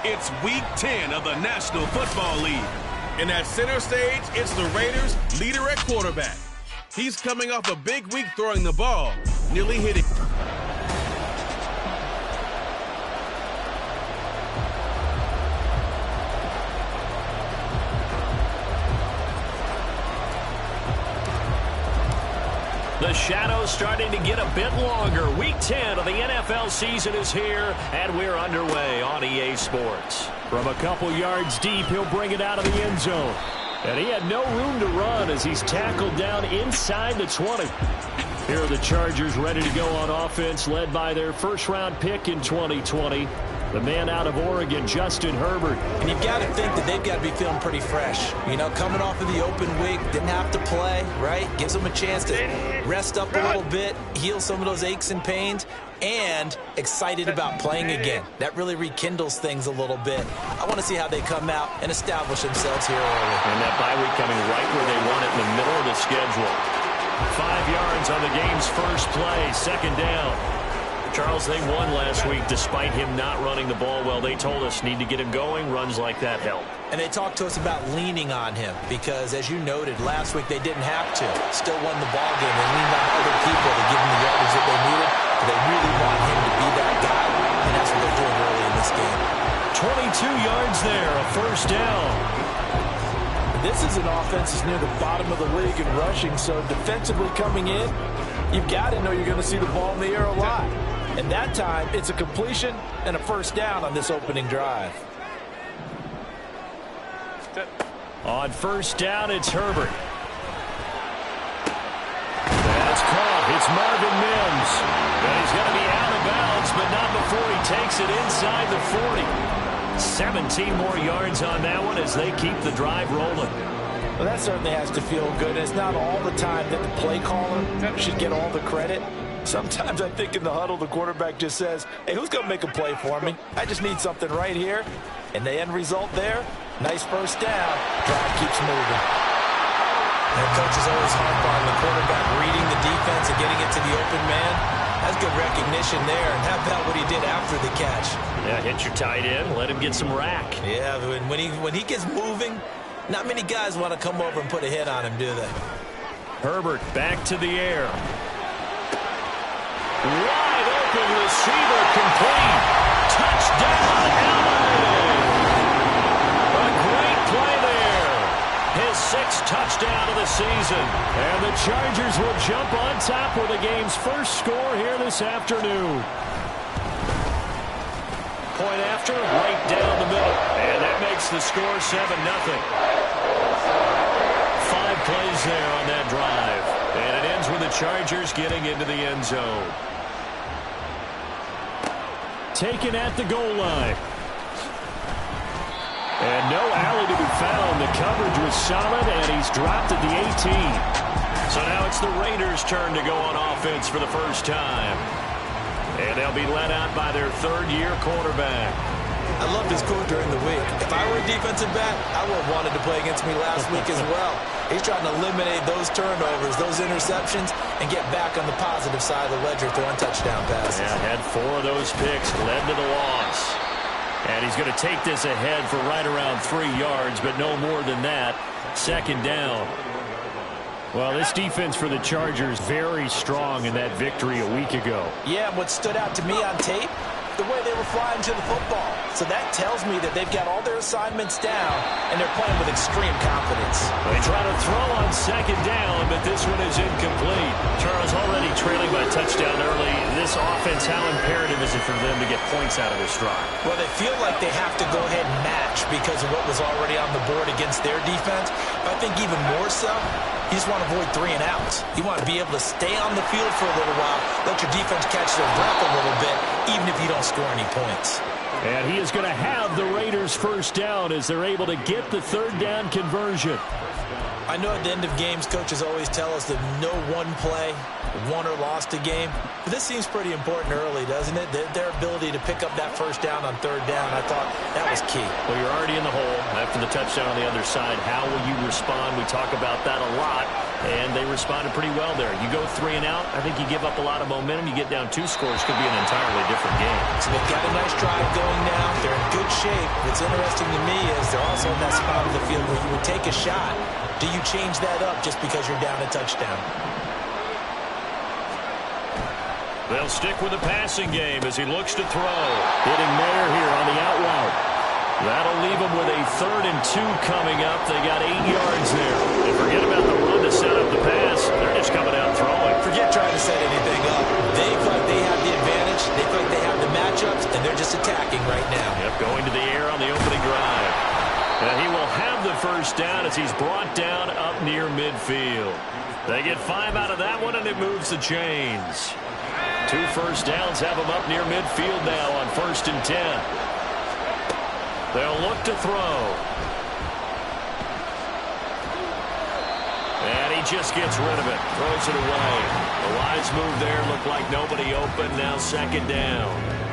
It's Week 10 of the National Football League. And at center stage, it's the Raiders' leader at quarterback. He's coming off a big week throwing the ball, nearly hitting. The shadow's starting to get a bit longer. Week 10 of the NFL season is here, and we're underway on EA Sports. From a couple yards deep, he'll bring it out of the end zone. And he had no room to run as he's tackled down inside the 20. Here are the Chargers ready to go on offense, led by their first-round pick in 2020. The man out of Oregon, Justin Herbert. And you've got to think that they've got to be feeling pretty fresh. You know, coming off of the open week, didn't have to play, right? Gives them a chance to rest up a little bit, heal some of those aches and pains, and excited about playing again. That really rekindles things a little bit. I want to see how they come out and establish themselves here early. And that bye week coming right where they want it, in the middle of the schedule. 5 yards on the game's first play, second down. Charles, they won last week despite him not running the ball well. They told us need to get him going. Runs like that help. And they talked to us about leaning on him because, as you noted, last week they didn't have to. Still won the ball game. They leaned on other people to give them the yardage that they needed. But they really want him to be that guy, and that's what they're doing early in this game. 22 yards there, a first down. This is an offense that's near the bottom of the league in rushing, so defensively coming in, you've got to know you're going to see the ball in the air a lot. And that time, it's a completion and a first down on this opening drive. On first down, it's Herbert. That's caught. It's Marvin Mims. And he's going to be out of bounds, but not before he takes it inside the 40. 17 more yards on that one as they keep the drive rolling. Well, that certainly has to feel good. It's not all the time that the play caller should get all the credit. Sometimes I think in the huddle, the quarterback just says, hey, who's going to make a play for me? I just need something right here. And the end result there, nice first down. Drive keeps moving. And coach is always harp on the quarterback reading the defense and getting it to the open man. That's good recognition there. And how about what he did after the catch? Yeah, hit your tight end, let him get some rack. Yeah, when he gets moving, not many guys want to come over and put a hit on him, do they? Herbert back to the air. Wide open receiver complete. Touchdown, LA. A great play there. His 6th touchdown of the season. And the Chargers will jump on top with the game's first score here this afternoon. Point after, right down the middle. And that makes the score 7-0. 5 plays there on that drive. And it ends with the Chargers getting into the end zone. Taken at the goal line. And no alley to be found. The coverage was solid, and he's dropped at the 18. So now it's the Raiders' turn to go on offense for the first time. And they'll be led out by their third-year quarterback. I loved his quote during the week. If I were a defensive back, I would have wanted to play against me last week as well. He's trying to eliminate those turnovers, those interceptions, and get back on the positive side of the ledger throwing touchdown passes. Yeah, had 4 of those picks, led to the loss. And he's going to take this ahead for right around 3 yards, but no more than that. Second down. Well, this defense for the Chargers very strong in that victory a week ago. Yeah, and what stood out to me on tape, the way they were flying to the football. So that tells me that they've got all their assignments down, and they're playing with extreme confidence. They try to throw on second down, but this one is incomplete. Charles already trailing by a touchdown early. This offense, how imperative is it for them to get points out of this drive? Well, they feel like they have to go ahead and match because of what was already on the board against their defense. But I think even more so, you just want to avoid 3 and outs. You want to be able to stay on the field for a little while, let your defense catch their breath a little bit, even if you don't score any points. And he is going to have the Raiders first down as they're able to get the third down conversion. I know at the end of games, coaches always tell us that no one play won or lost a game. But this seems pretty important early, doesn't it? Their ability to pick up that first down on third down, I thought that was key. Well, you're already in the hole after the touchdown on the other side. How will you respond? We talk about that a lot, and they responded pretty well there. You go 3 and out, I think you give up a lot of momentum. You get down 2 scores, could be an entirely different game. So they've got a nice drive going now. They're in good shape. What's interesting to me is they're also in that spot of the field where you would take a shot. Do you change that up just because you're down a touchdown? They'll stick with the passing game as he looks to throw. Hitting Mayer here on the out route. That'll leave them with a 3rd and 2 coming up. They got 8 yards there. And forget about the run to set up the pass. They're just coming out throwing. Forget trying to set anything up. They feel like they have the advantage. They feel like they have the matchups, and they're just attacking right now. Yep, going to the air on the opening drive. And he will have the first down as he's brought down up near midfield. They get 5 out of that one, and it moves the chains. 2 first downs have them up near midfield now on 1st and 10. They'll look to throw. And he just gets rid of it. Throws it away. The wise move there. Looked like nobody open. Now 2nd down.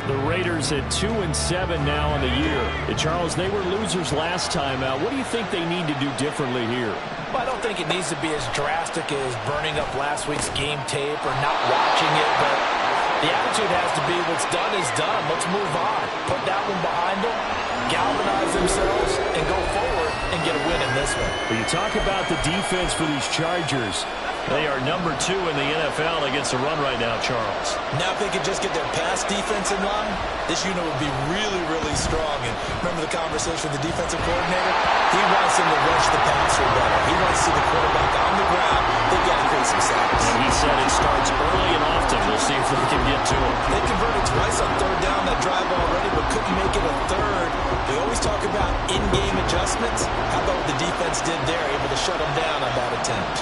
The Raiders at 2-7 now on the year. And Charles, they were losers last time out. What do you think they need to do differently here? Well, I don't think it needs to be as drastic as burning up last week's game tape or not watching it, but the attitude has to be what's done is done. Let's move on. Put that one behind them, galvanize themselves, and go forward and get a win in this one. When you talk about the defense for these Chargers, they are number 2 in the NFL against the run right now, Charles. Now if they could just get their pass defense in line, this unit would be really, really strong. And remember the conversation with the defensive coordinator? He wants them to rush the passer better. He wants to see the quarterback on the ground. They've got to create some sacks. And he said it starts early and often. We'll see if they can get to him. They converted twice on 3rd down that drive already, but couldn't make it a 3rd. They always talk about in-game adjustments. How about what the defense did there, able to shut them down on that attempt?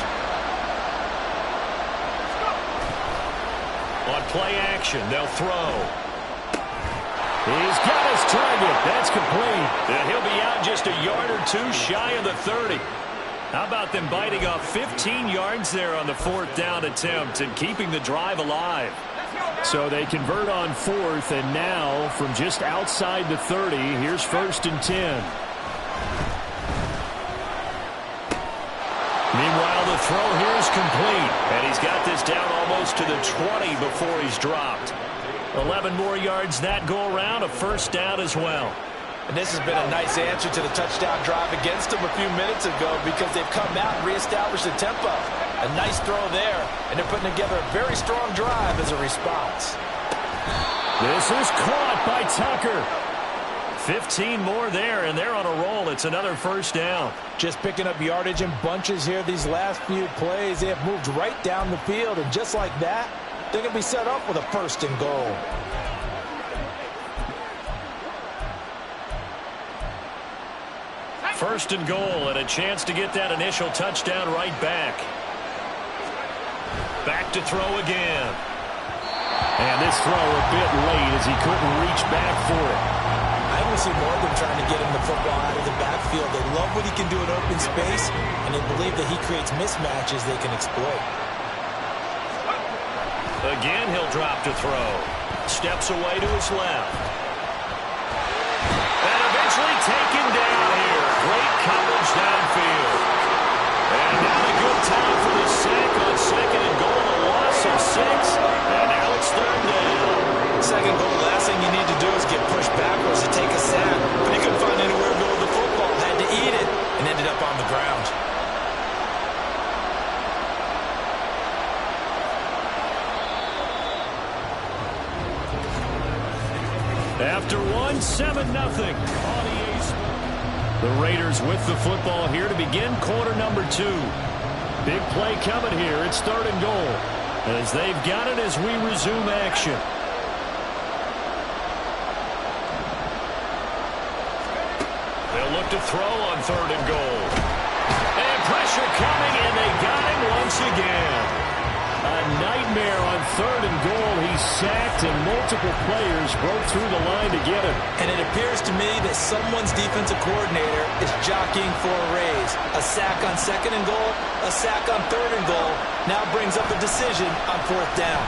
On play action, they'll throw. He's got his target. That's complete. And he'll be out just a yard or 2 shy of the 30. How about them biting off 15 yards there on the 4th down attempt and keeping the drive alive? So they convert on 4th, and now from just outside the 30, here's 1st and 10. Meanwhile, the throw here is complete, and he's got this down almost to the 20 before he's dropped. 11 more yards that go around, a 1st down as well. And this has been a nice answer to the touchdown drive against them a few minutes ago because they've come out and reestablished the tempo. A nice throw there, and they're putting together a very strong drive as a response. This is caught by Tucker. 15 more there, and they're on a roll. It's another 1st down. Just picking up yardage in bunches here these last few plays. They have moved right down the field, and just like that, they're going to be set up with a 1st and goal. First and goal, and a chance to get that initial touchdown right back. Back to throw again. And this throw a bit late as he couldn't reach back for it. I want to see more of them trying to get him the football out of the backfield. They love what he can do in open space, and they believe that he creates mismatches they can exploit. Again, he'll drop to throw. Steps away to his left. And eventually taken down here. Great coverage downfield. And not a good time for the sack on 2nd and goal. A loss of 6. And now it's 3rd down. 2nd goal, last thing you need to do is get pushed backwards to take a sack. But he couldn't find anywhere to go with the football. Had to eat it and ended up on the ground. After one, 7-0 on EA Sports. The Raiders with the football here to begin quarter number 2. Big play coming here. It's 3rd and goal as they've got it as we resume action. They'll look to throw on 3rd and goal. And pressure coming, and they got him once again. A nightmare on 3rd and goal. He's sacked, and multiple players broke through the line to get him. And it appears to me that someone's defensive coordinator is jockeying for a raise. A sack on 2nd and goal, a sack on 3rd and goal, now brings up a decision on 4th down.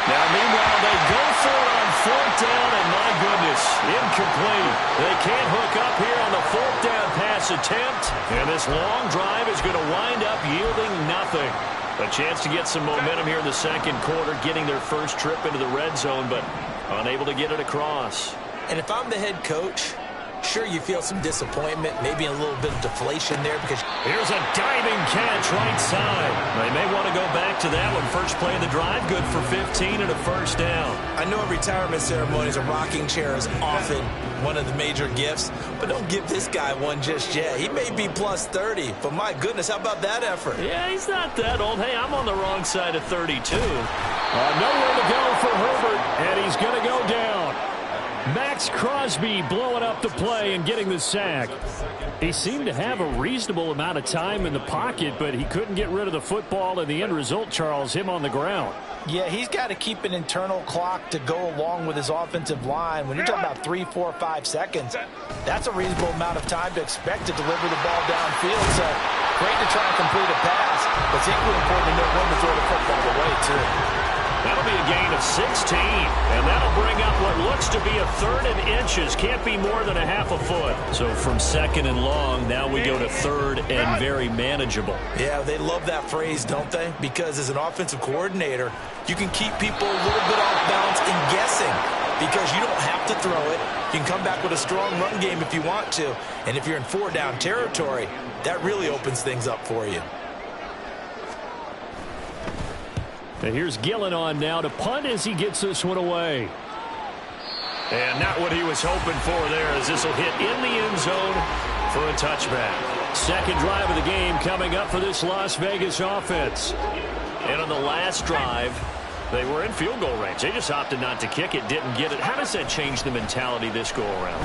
Now, meanwhile, they go for it on 4th down, and my goodness, incomplete. They can't hook up here on the 4th down pass attempt, and this long drive is going to wind up yielding nothing. A chance to get some momentum here in the 2nd quarter, getting their first trip into the red zone, but Unable to get it across. And if I'm the head coach, sure, you feel some disappointment, maybe a little bit of deflation there because here's a diving catch right side. They may want to go back to that one. First play of the drive, good for 15 and a first down. I know at retirement ceremonies, a rocking chair is often one of the major gifts, but don't give this guy one just yet. He may be plus 30, but my goodness, how about that effort? Yeah, he's not that old. Hey, I'm on the wrong side of 32. Nowhere to go for Herbert, and he's going to go down. Max Crosby blowing up the play and getting the sack. He seemed to have a reasonable amount of time in the pocket, but he couldn't get rid of the football, and the end result, Charles, him on the ground. Yeah, he's got to keep an internal clock to go along with his offensive line. When you're talking about 3, 4, 5 seconds, that's a reasonable amount of time to expect to deliver the ball downfield. So great to try and complete a pass, but it's equally important to know when to throw the football away, too. That'll be a gain of 16, and that'll bring up what looks to be a 3rd and inches. Can't be more than a half a foot. So from 2nd and long, now we go to 3rd and very manageable. Yeah, they love that phrase, don't they? Because as an offensive coordinator, you can keep people a little bit off balance and guessing because you don't have to throw it. You can come back with a strong run game if you want to. And if you're in 4-down territory, that really opens things up for you. And here's Gillen on now to punt as he gets this one away. And not what he was hoping for there, as this will hit in the end zone for a touchback. Second drive of the game coming up for this Las Vegas offense. And on the last drive, they were in field goal range. They just opted not to kick it, didn't get it. How does that change the mentality this go around?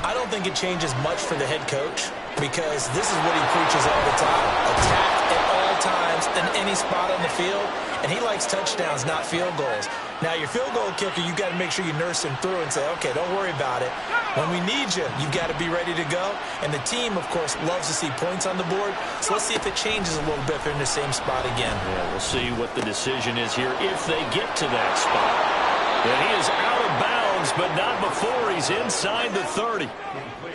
I don't think it changes much for the head coach because this is what he preaches all the time. Attack at all times in any spot on the field. And he likes touchdowns, not field goals. Now, your field goal kicker, you've got to make sure you nurse him through and say, okay, don't worry about it. When we need you, you've got to be ready to go. And the team, of course, loves to see points on the board. So let's see if it changes a little bit if they're in the same spot again. Yeah, we'll see what the decision is here if they get to that spot. And he is out of bounds, but not before he's inside the 30.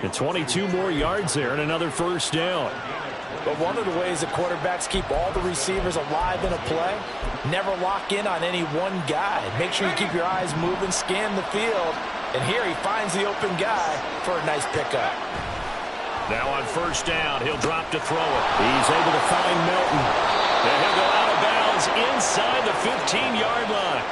And 22 more yards there and another first down. But one of the ways that quarterbacks keep all the receivers alive in a play, never lock in on any one guy. Make sure you keep your eyes moving, scan the field. And here he finds the open guy for a nice pickup. Now on first down, he'll drop to throw it. He's able to find Melton. And he'll go out of bounds inside the 15-yard line.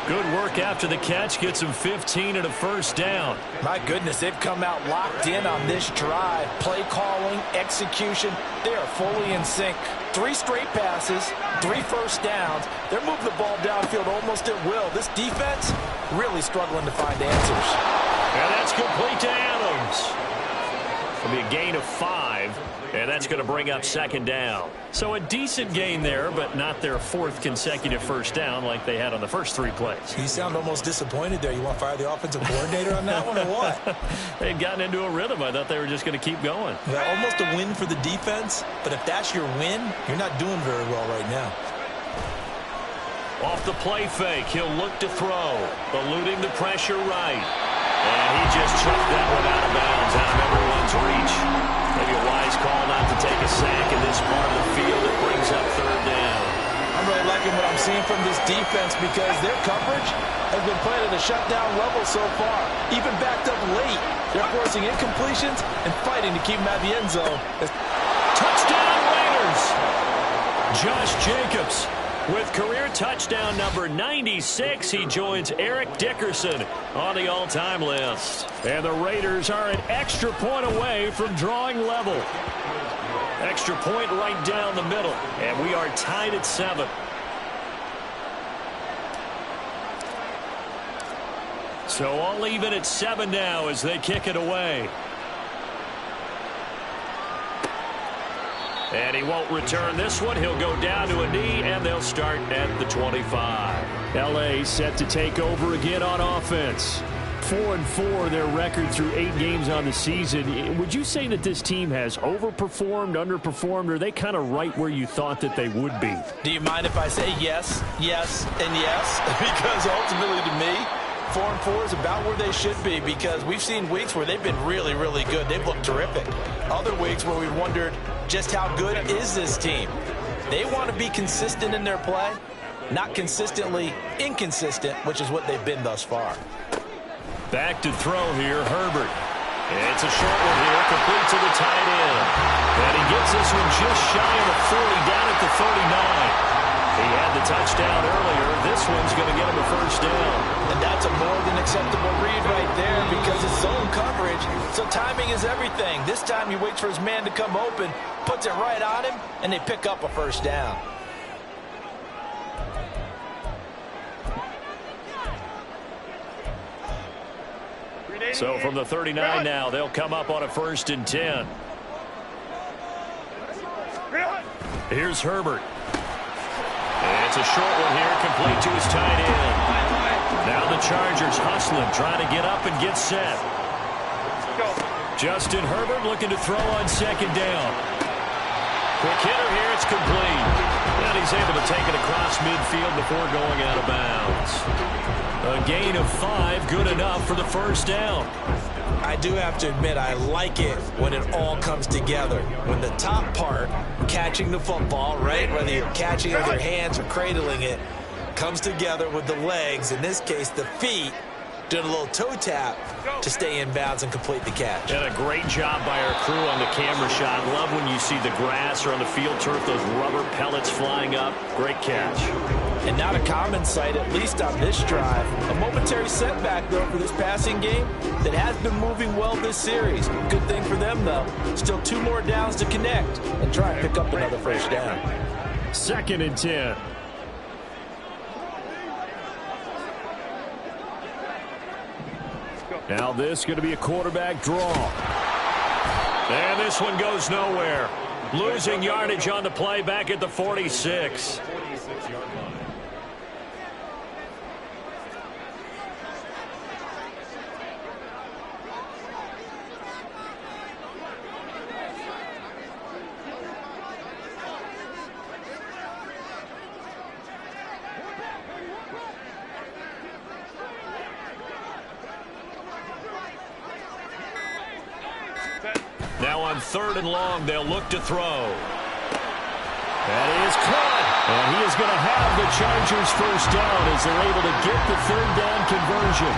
Good work after the catch. Gets him 15 and a first down. My goodness, they've come out locked in on this drive. Play calling, execution, they are fully in sync. 3 straight passes, 3 first downs. They're moving the ball downfield almost at will. This defense really struggling to find answers. And that's complete to Adams. It'll be a gain of 5, and that's going to bring up second down. So a decent gain there, but not their 4th consecutive first down like they had on the first 3 plays. You sound almost disappointed there. You want to fire the offensive coordinator on that one or what? They'd gotten into a rhythm. I thought they were just going to keep going. Yeah, almost a win for the defense, but if that's your win, you're not doing very well right now. Off the play fake, he'll look to throw, eluding the pressure right. And he just chucked that one out of bounds, out of everyone's reach. Maybe a wise call not to take a sack in this part of the field. It brings up third down. I'm really liking what I'm seeing from this defense because their coverage has been played at a shutdown level so far. Even backed up late, they're forcing incompletions and fighting to keep them out of the end zone. Touchdown Raiders! Josh Jacobs with career touchdown number 96. He joins Eric Dickerson on the all-time list. And the Raiders are an extra point away from drawing level. Extra point right down the middle. And we are tied at 7. So all even at 7 now as they kick it away. And he won't return this one. He'll go down to a knee, and they'll start at the 25. L.A. set to take over again on offense. 4-4 their record through 8 games on the season. Would you say that this team has overperformed, underperformed, or are they kind of right where you thought that they would be? Do you mind if I say yes, yes, and yes? Because ultimately to me, 4-4 is about where they should be because we've seen weeks where they've been really, really good. They've looked terrific. Other weeks where we wondered just how good is this team. They want to be consistent in their play. not consistently inconsistent, which is what they've been thus far. Back to throw here, Herbert. It's a short one here, complete to the tight end. And he gets this one just shy of the 40, down at the 39. He had the touchdown earlier. This one's going to get him a first down. And that's a more than acceptable read right there because it's zone coverage, so timing is everything. This time he waits for his man to come open, puts it right on him, and they pick up a first down. So from the 39 now, they'll come up on a 1st and 10. Here's Herbert. It's a short one here, complete to his tight end. Now the Chargers hustling, trying to get up and get set. Justin Herbert looking to throw on 2nd down. Quick hitter here, it's complete. And he's able to take it across midfield before going out of bounds. A gain of 5, good enough for the first down. I do have to admit, I like it when it all comes together. When the top part, catching the football, right, whether you're catching it with your hands or cradling it, comes together with the legs, in this case the feet, doing a little toe tap to stay in bounds and complete the catch. And a great job by our crew on the camera shot. Love when you see the grass or on the field turf, those rubber pellets flying up. Great catch. And not a common sight, at least on this drive. A momentary setback, though, for this passing game that has been moving well this series. Good thing for them, though. Still 2 more downs to connect and try and pick up another first down. 2nd and 10. Now this going to be a quarterback draw. And this one goes nowhere. Losing yardage on the play back at the 46. Now on 3rd and long, they'll look to throw. That is caught. And he is going to have the Chargers first down as they're able to get the 3rd down conversion.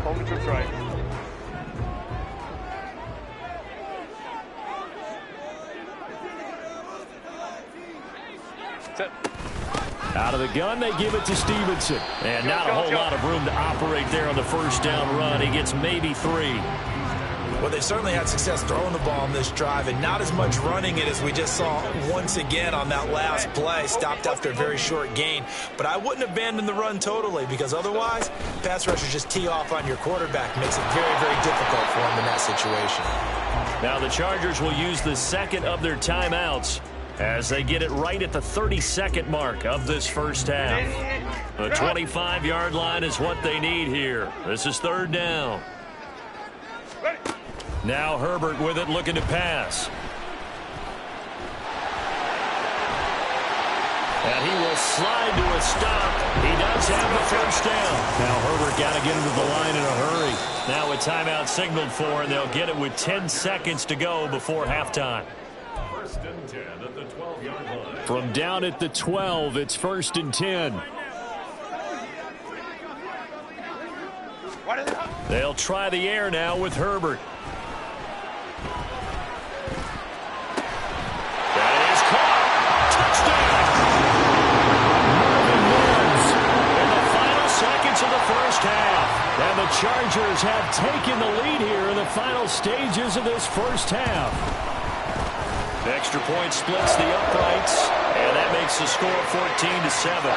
Hold it to right. Set. Out of the gun, they give it to Stevenson. And not a whole lot of room to operate there on the first down run. He gets maybe 3. Well, they certainly had success throwing the ball on this drive and not as much running it as we just saw once again on that last play. Stopped after a very short gain. But I wouldn't abandon the run totally because otherwise, pass rushers just tee off on your quarterback. Makes it very, very difficult for him in that situation. Now the Chargers will use the 2nd of their timeouts as they get it right at the 32nd mark of this first half. The 25-yard line is what they need here. This is 3rd down. Now Herbert with it, looking to pass. And he will slide to a stop. He does have the first down. Now Herbert got to get into the line in a hurry. Now a timeout signaled for, and they'll get it with 10 seconds to go before halftime. 1st and 10 at the 12-yard line. From down at the 12, it's 1st and 10. They'll try the air now with Herbert. That is caught. Touchdown! Marvin Mims in the final seconds of the first half. And the Chargers have taken the lead here in the final stages of this first half. The extra point splits the uprights, and that makes the score 14-7.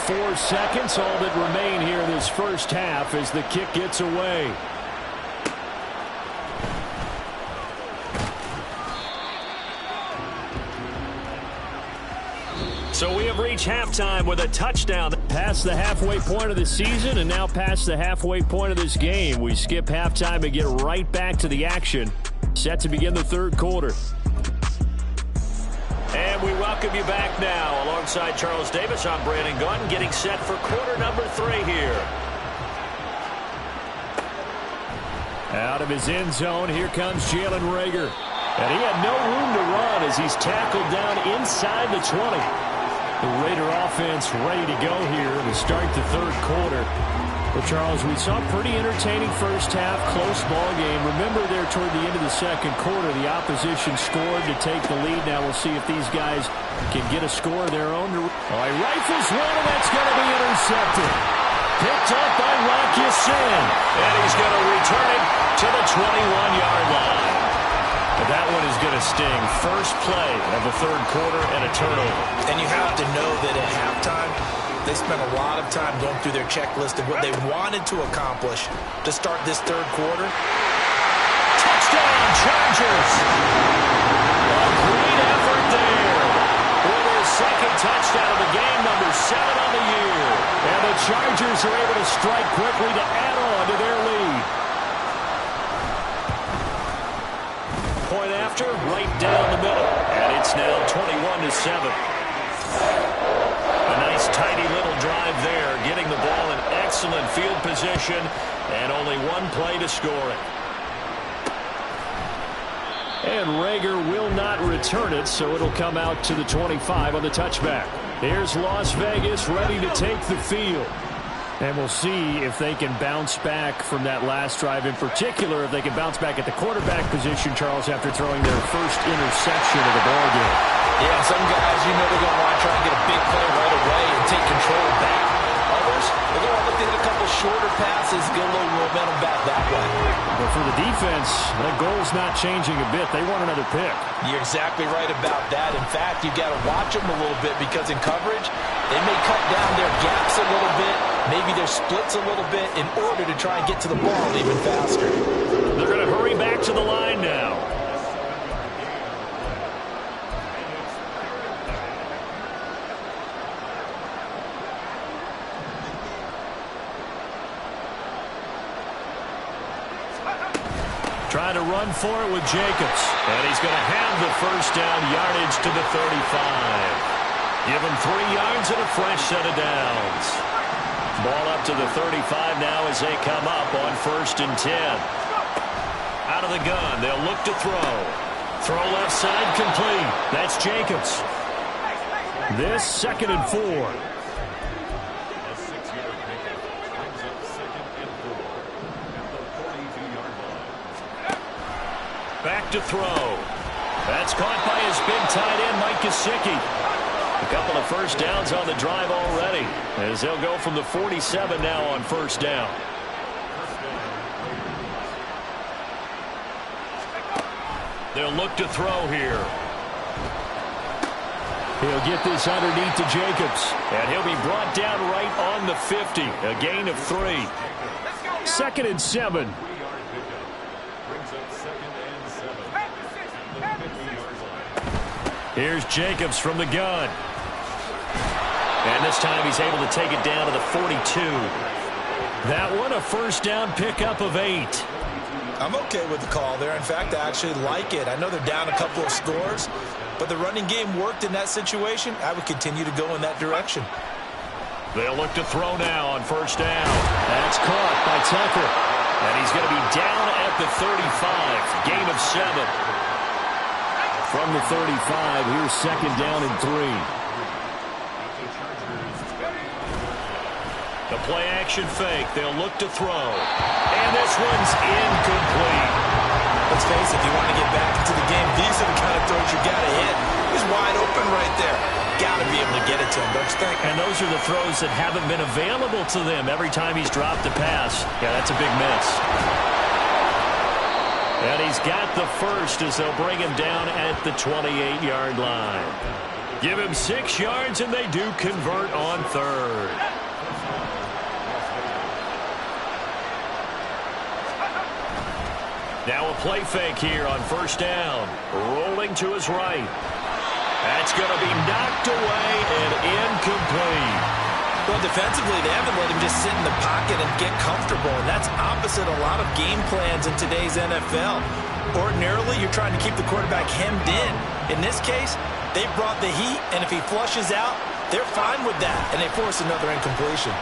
4 seconds, all that remain here in this first half as the kick gets away. So we have reached halftime with a touchdown. Past the halfway point of the season and now past the halfway point of this game. We skip halftime and get right back to the action. Set to begin the 3rd quarter. And we welcome you back now. Alongside Charles Davis, I'm Brandon Gunn, getting set for quarter number 3 here. Out of his end zone, here comes Jalen Reagor. And he had no room to run as he's tackled down inside the 20. The Raider offense ready to go here to start the third quarter. Well, Charles, we saw a pretty entertaining first half, close ball game. Remember there toward the end of the second quarter, the opposition scored to take the lead. Now we'll see if these guys can get a score of their own. Oh, he rifles one, and that's going to be intercepted. Picked up by Rocky Sin, and he's going to return it to the 21-yard line. But that one is going to sting. First play of the third quarter and a turnover. And you have to know that at halftime, they spent a lot of time going through their checklist of what they wanted to accomplish to start this third quarter. Touchdown, Chargers! A great effort there. For their second touchdown of the game, number 7 on the year. And the Chargers are able to strike quickly to add on to their lead. Point after, right down the middle. And it's now 21-7. A nice, tidy little drive there, getting the ball in excellent field position, and only one play to score it. And Reagor will not return it, so it'll come out to the 25 on the touchback. Here's Las Vegas ready to take the field. And we'll see if they can bounce back from that last drive, in particular if they can bounce back at the quarterback position, Charles, after throwing their first interception of the ballgame. Yeah, some guys, you know they're going to want to try and get a big play right away and take control back. Others, they're going to look to hit a couple shorter passes, get a little momentum back that way. But for the defense, that goal's not changing a bit. They want another pick. You're exactly right about that. In fact, you've got to watch them a little bit because in coverage, they may cut down their gaps a little bit, maybe their splits a little bit in order to try and get to the ball even faster. They're going to hurry back to the line now. Trying to run for it with Jacobs. And he's going to have the first down yardage to the 35. Give him 3 yards and a fresh set of downs. Ball up to the 35 now as they come up on 1st and 10. Out of the gun, they'll look to throw. Throw left side complete. That's Jacobs. This 2nd and 4. Back to throw. That's caught by his big tight end, Mike Gesicki. A couple of first downs on the drive already, as they'll go from the 47 now on 1st down. They'll look to throw here. He'll get this underneath to Jacobs, and he'll be brought down right on the 50. A gain of 3. 2nd and 7. Here's Jacobs from the gun. And this time he's able to take it down to the 42. That one a first down pickup of 8. I'm okay with the call there. In fact, I actually like it. I know they're down a couple of scores, but the running game worked in that situation. I would continue to go in that direction. They'll look to throw now on 1st down. That's caught by Tucker. And he's going to be down at the 35. Gain of 7. From the 35, here's 2nd down and 3. The play-action fake. They'll look to throw. And this one's incomplete. Let's face it, if you want to get back into the game, these are the kind of throws you got to hit. He's wide open right there. Got to be able to get it to him, don't you think? And those are the throws that haven't been available to them every time he's dropped a pass. Yeah, that's a big miss. And he's got the first as they'll bring him down at the 28-yard line. Give him 6 yards, and they do convert on 3rd. Now a play fake here on 1st down. Rolling to his right. That's going to be knocked away and incomplete. Well, defensively, they haven't let him just sit in the pocket and get comfortable, and that's opposite a lot of game plans in today's NFL. Ordinarily, you're trying to keep the quarterback hemmed in. In this case, they brought the heat, and if he flushes out, they're fine with that, and they force another incompletion.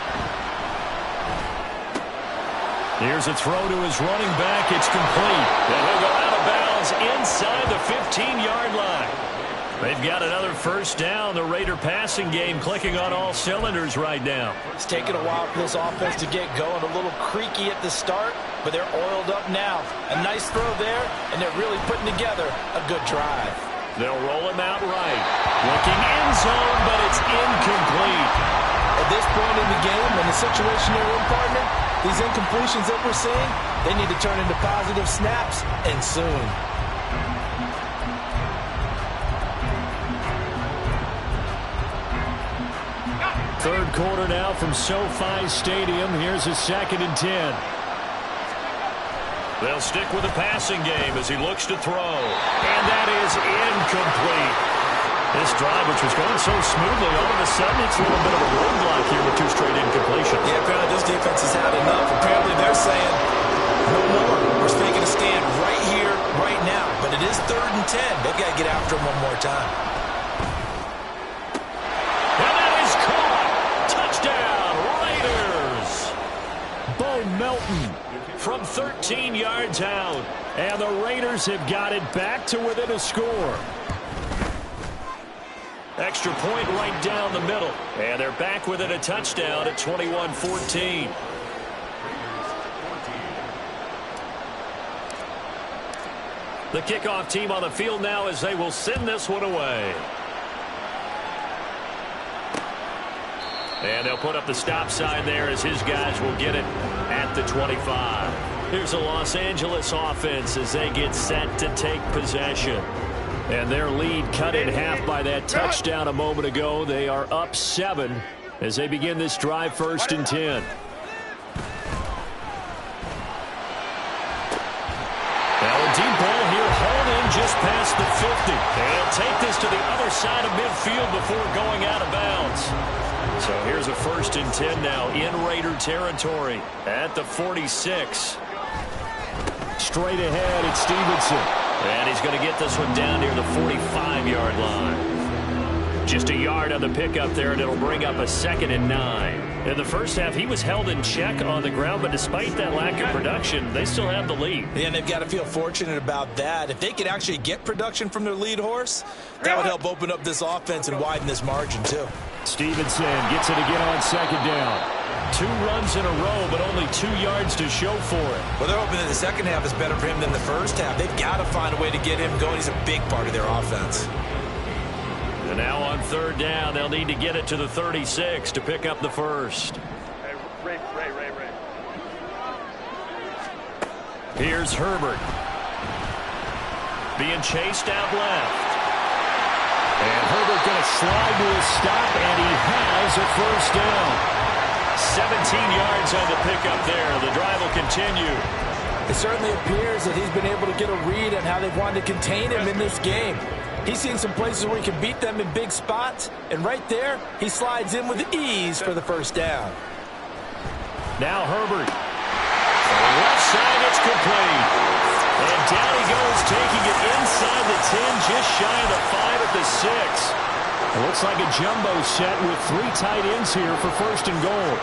Here's a throw to his running back. It's complete. And he'll go out of bounds inside the 15-yard line. They've got another first down. The Raider passing game clicking on all cylinders right now. It's taken a while for this offense to get going. A little creaky at the start, but they're oiled up now. A nice throw there, and they're really putting together a good drive. They'll roll him out right. Looking end zone, but it's incomplete. At this point in the game, in the situation they're in, partner, these incompletions that we're seeing, they need to turn into positive snaps, and soon. Third quarter now from SoFi Stadium. Here's a 2nd and 10. They'll stick with the passing game as he looks to throw. And that is incomplete. This drive, which was going so smoothly, all of a sudden it's a little bit of a roadblock here with 2 straight incompletions. Yeah, apparently this defense has had enough. Apparently they're saying, no more. We're taking a stand right here, right now. But it is 3rd and 10. They've got to get after him one more time. And that is caught. Touchdown, Raiders. Bo Melton from 13 yards out. And the Raiders have got it back to within a score. Extra point right down the middle. And they're back within a touchdown at 21-14. The kickoff team on the field now as they will send this one away. And they'll put up the stop sign there as his guys will get it at the 25. Here's the Los Angeles offense as they get set to take possession. And their lead cut in half by that touchdown a moment ago. They are up 7 as they begin this drive 1st and 10. Now a deep ball here hauled in just past the 50. And he'll take this to the other side of midfield before going out of bounds. So here's a 1st and 10 now in Raider territory at the 46. Straight ahead, it's Stevenson. And he's going to get this one down near the 45-yard line. Just a yard on the pickup there, and it'll bring up a 2nd and 9. In the first half, he was held in check on the ground, but despite that lack of production, they still have the lead. Yeah, and they've got to feel fortunate about that. If they could actually get production from their lead horse, that would help open up this offense and widen this margin, too. Stevenson gets it again on 2nd down. 2 runs in a row, but only 2 yards to show for it. Well, they're hoping that the second half is better for him than the first half. They've got to find a way to get him going. He's a big part of their offense. And now on 3rd down, they'll need to get it to the 36 to pick up the first. Hey, Ray. Here's Herbert. Being chased out left. And Herbert going to slide to a stop, and he has a 1st down. 17 yards on the pickup there. The drive will continue. It certainly appears that he's been able to get a read on how they've wanted to contain him in this game. He's seen some places where he can beat them in big spots, and right there, he slides in with ease for the 1st down. Now Herbert. On the left side, it's complete. And down he goes, taking it inside the 10, just shy of the 5 at the 6. It looks like a jumbo set with 3 tight ends here for 1st and goal.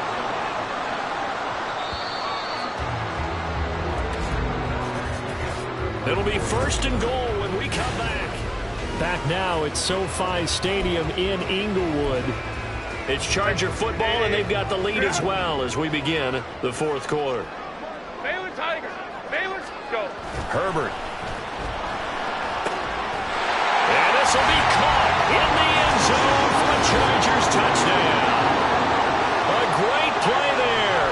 It'll be 1st and goal when we come back. Back now at SoFi Stadium in Inglewood. It's Charger football, and they've got the lead as well as we begin the 4th quarter. Baylor Tigers. Baylor's go. Herbert. And this will be caught in the end zone for a Chargers touchdown. A great play there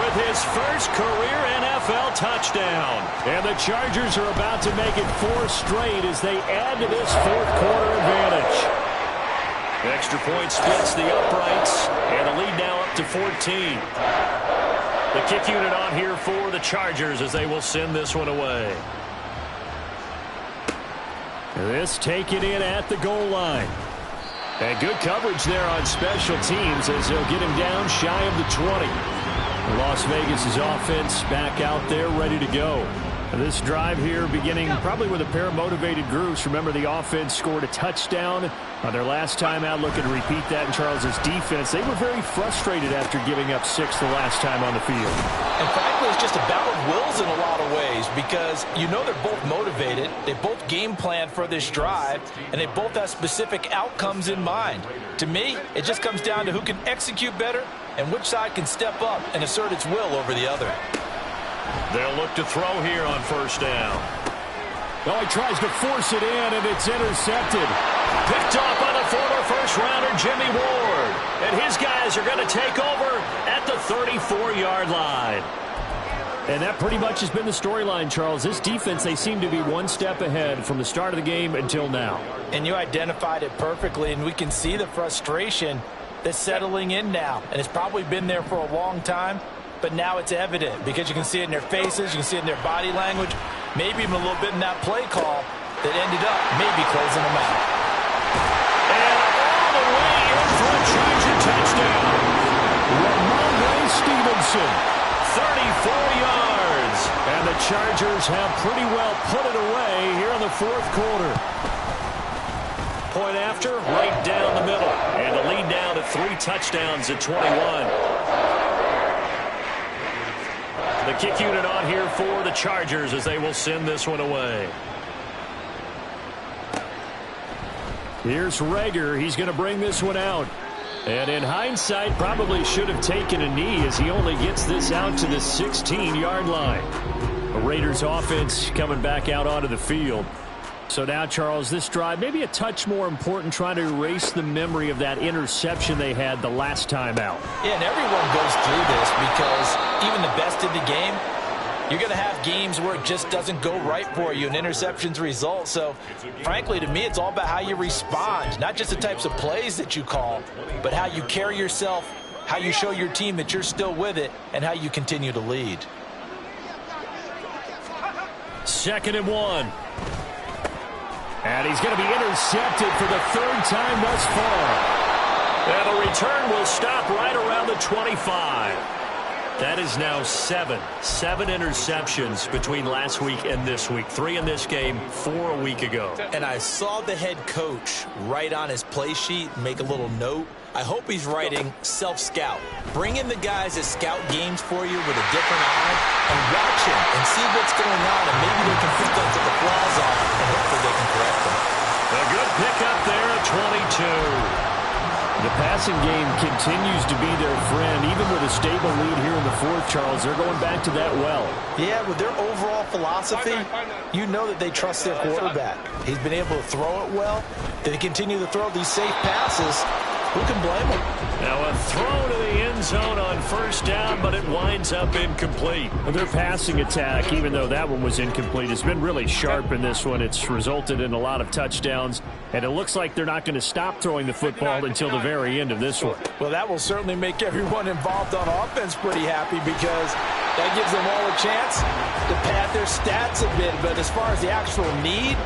with his first career NFL touchdown. And the Chargers are about to make it 4 straight as they add to this 4th quarter advantage. Extra point splits the uprights, and the lead now up to 14. The kick unit on here for the Chargers as they will send this one away. This taken in at the goal line. And good coverage there on special teams as they'll get him down shy of the 20. Las Vegas' offense back out there ready to go. This drive here beginning probably with a pair of motivated groups. Remember, the offense scored a touchdown on their last time out. Looking to repeat that in Charles's defense. They were very frustrated after giving up 6 the last time on the field. And frankly, it's just a battle of wills in a lot of ways because you know they're both motivated. They both game plan for this drive, and they both have specific outcomes in mind. To me, it just comes down to who can execute better and which side can step up and assert its will over the other. They'll look to throw here on first down. Oh, he tries to force it in, and it's intercepted. Picked off by the former first-rounder Jimmy Ward. And his guys are going to take over at the 34-yard line. And that pretty much has been the storyline, Charles. This defense, they seem to be one step ahead from the start of the game until now. And you identified it perfectly, and we can see the frustration that's settling in now. And it's probably been there for a long time. But now it's evident because you can see it in their faces, you can see it in their body language, maybe even a little bit in that play call that ended up maybe closing them out. And all the way in for a Charger touchdown. Ramondre Stevenson, 34 yards. And the Chargers have pretty well put it away here in the fourth quarter. Point after, right down the middle. And the lead down to 3 touchdowns at 21. The kick unit on here for the Chargers as they will send this one away. Here's Rager. He's going to bring this one out. And in hindsight, probably should have taken a knee as he only gets this out to the 16-yard line. The Raiders offense coming back out onto the field. So now, Charles, this drive maybe a touch more important, trying to erase the memory of that interception they had the last time out. Yeah, and everyone goes through this because even the best in the game, you're going to have games where it just doesn't go right for you and interceptions result. So, frankly, to me, it's all about how you respond, not just the types of plays that you call, but how you carry yourself, how you show your team that you're still with it, and how you continue to lead. 2nd and 1. And he's going to be intercepted for the 3rd time thus far. And the return will stop right around the 25. That is now 7 interceptions between last week and this week. 3 in this game, 4 a week ago. And I saw the head coach write on his play sheet, make a little note. I hope he's writing self-scout. Bring in the guys that scout games for you with a different eye and watch him and see what's going on, and maybe they can pick up the flaws on and hopefully they can correct them. A good pickup there at 22. The passing game continues to be their friend. Even with a stable lead here in the 4th, Charles, they're going back to that well. Yeah, with their overall philosophy, you know that they trust their quarterback. He's been able to throw it well. They continue to throw these safe passes. Who can blame them? Now a throw to the end zone on first down, but it winds up incomplete. Their passing attack, even though that one was incomplete, has been really sharp in this one. It's resulted in a lot of touchdowns, and it looks like they're not going to stop throwing the football until the very end of this one. Well, that will certainly make everyone involved on offense pretty happy because that gives them all a chance to pad their stats a bit. But as far as the actual need,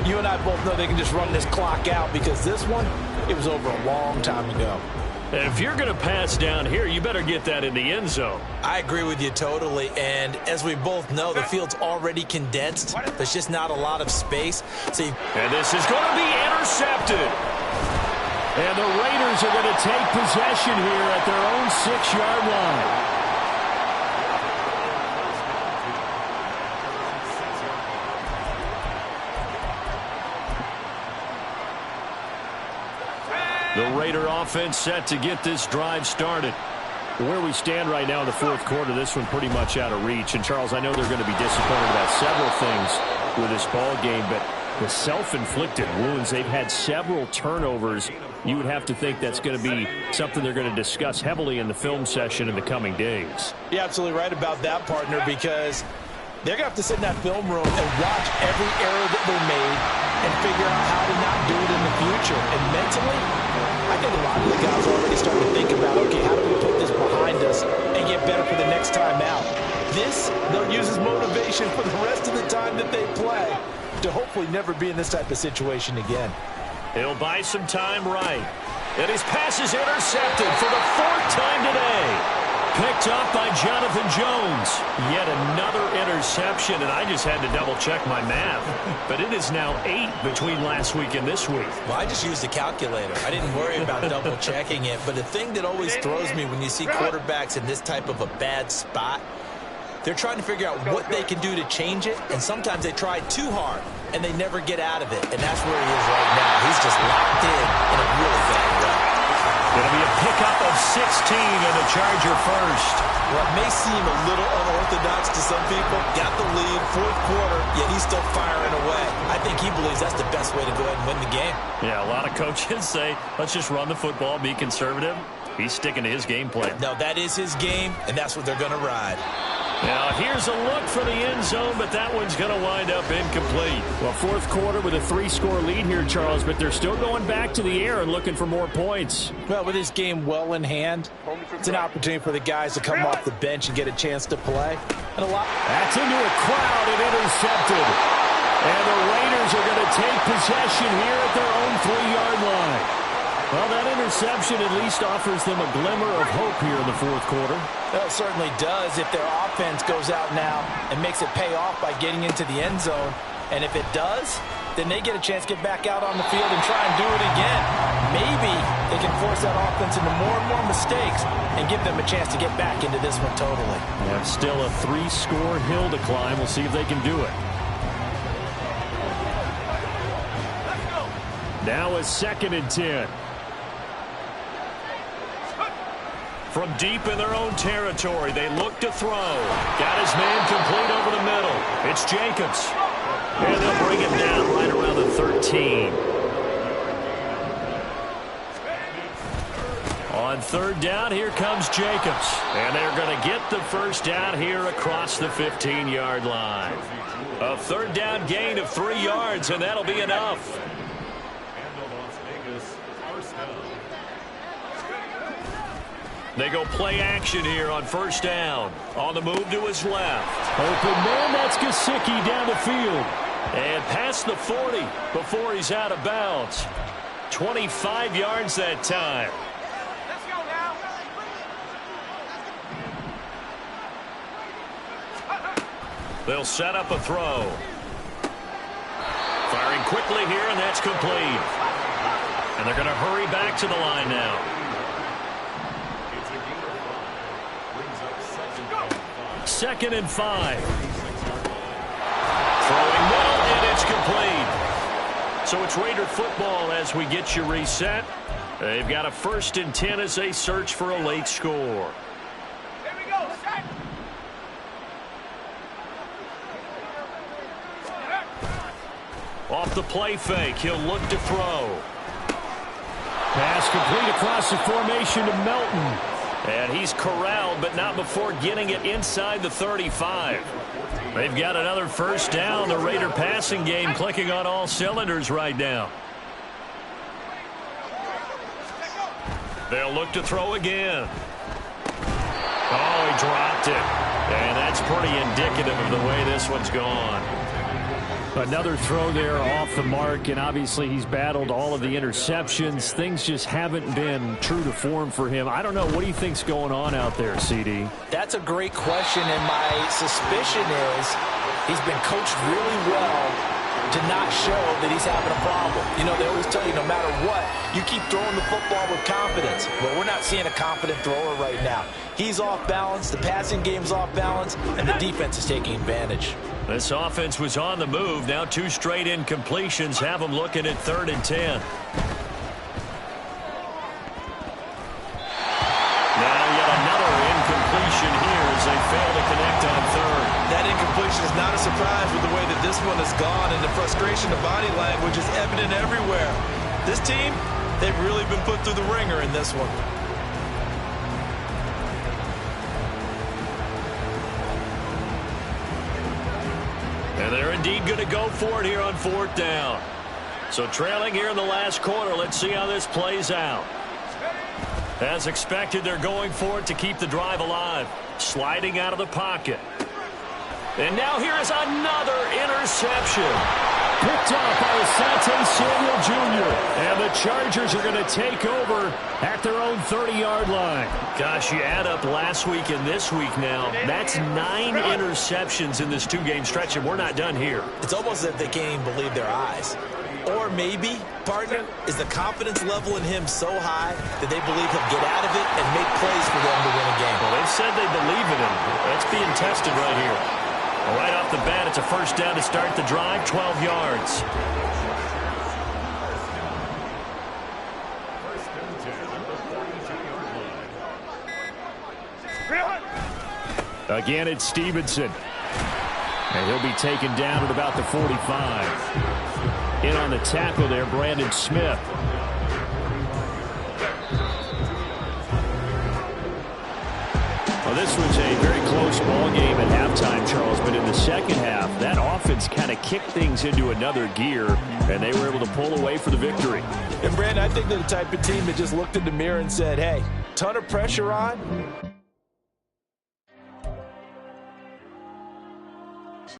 you and I both know they can just run this clock out because this one, it was over a long time ago. And if you're going to pass down here, you better get that in the end zone. I agree with you totally. And as we both know, the field's already condensed. There's just not a lot of space. And this is going to be intercepted. And the Raiders are going to take possession here at their own 6-yard line. The Raider offense set to get this drive started. Where we stand right now in the 4th quarter, this one pretty much out of reach. And, Charles, I know they're going to be disappointed about several things with this ball game, but the self-inflicted wounds, they've had several turnovers. You would have to think that's going to be something they're going to discuss heavily in the film session in the coming days. You're absolutely right about that, partner, because they're going to have to sit in that film room and watch every error that they made and figure out how to not do it in the future. And mentally, I think a lot of the guys are already starting to think about, okay, how do we put this behind us and get better for the next time out? This, they'll use as motivation for the rest of the time that they play to hopefully never be in this type of situation again. He'll buy some time right. And his pass is intercepted for the 4th time today. picked up by Jonathan Jones. Yet another interception, and I just had to double-check my math. But it is now 8 between last week and this week. Well, I just used a calculator. I didn't worry about double-checking it. But the thing that always throws me when you see quarterbacks in this type of a bad spot, they're trying to figure out what they can do to change it, and sometimes they try too hard, and they never get out of it. And that's where he is right now. He's just locked in a really bad way. It'll be a pickup of 16 and a Charger first. Well, it may seem a little unorthodox to some people. Got the lead, fourth quarter, yet he's still firing away. I think he believes that's the best way to go ahead and win the game. Yeah, a lot of coaches say, let's just run the football, be conservative. He's sticking to his game plan. No, that is his game, and that's what they're going to ride. Now, here's a look for the end zone, but that one's going to wind up incomplete. Well, fourth quarter with a 3-score lead here, Charles, but they're still going back to the air and looking for more points. Well, with this game well in hand, it's an opportunity for the guys to come off the bench and get a chance to play. And That's into a crowd and intercepted. And the Raiders are going to take possession here at their own 3-yard line. Well, that interception at least offers them a glimmer of hope here in the fourth quarter. Well, it certainly does if their offense goes out now and makes it pay off by getting into the end zone. And if it does, then they get a chance to get back out on the field and try and do it again. Maybe they can force that offense into more and more mistakes and give them a chance to get back into this one totally. Yeah, still a 3-score hill to climb. We'll see if they can do it. Now a 2nd and 10. From deep in their own territory, they look to throw. Got his man complete over the middle. It's Jacobs. And they'll bring him down right around the 13. On 3rd down, here comes Jacobs. And they're going to get the first down here across the 15-yard line. A 3rd down gain of 3 yards, and that'll be enough. They go play action here on 1st down. On the move to his left. Open man, that's Gesicki down the field. And past the 40 before he's out of bounds. 25 yards that time. Let's go now. They'll set up a throw. Firing quickly here, and that's complete. And they're going to hurry back to the line now. 2nd and 5. Throwing middle, and it's complete. So it's Raider football as we get you reset. They've got a 1st and 10 as they search for a late score. Here we go. Set. Off the play fake, he'll look to throw. Pass complete across the formation to Melton. And he's corralled, but not before getting it inside the 35. They've got another 1st down. The Raider passing game clicking on all cylinders right now. They'll look to throw again. Oh, he dropped it. And that's pretty indicative of the way this one's gone. Another throw there off the mark, and obviously he's battled all of the interceptions. Things just haven't been true to form for him. I don't know. What do you think's going on out there, CD? That's a great question, and my suspicion is he's been coached really well to not show that he's having a problem. You know, they always tell you no matter what, you keep throwing the football with confidence. Well, we're not seeing a confident thrower right now. He's off balance, the passing game's off balance, and the defense is taking advantage. This offense was on the move. Now 2 straight incompletions have them looking at 3rd and 10. Now yet another incompletion here as they fail to connect on 3rd. That incompletion is not a surprise with the way that this one has gone, and the frustration of body language is evident everywhere. This team, they've really been put through the ringer in this one. And they're indeed going to go for it here on 4th down. So trailing here in the last quarter, let's see how this plays out. As expected, they're going for it to keep the drive alive. Sliding out of the pocket. And now here is another interception. picked off by Asante Samuel Jr. And the Chargers are going to take over at their own 30-yard line. Gosh, you add up last week and this week now. That's 9 interceptions in this 2-game stretch, and we're not done here. It's almost as if they can't even believe their eyes. Or maybe, partner, is the confidence level in him so high that they believe he'll get out of it and make plays for them to win a game. Well, they've said they believe in him. That's being tested right here. Right off the bat, it's a first down to start the drive, 12 yards. Again, it's Stevenson. And he'll be taken down at about the 45. In on the tackle there, Brandon Smith. Well, this was a very close ball game at halftime, Charles, but in the second half, that offense kind of kicked things into another gear, and they were able to pull away for the victory. And, Brandon, I think they're the type of team that just looked in the mirror and said, hey, ton of pressure on,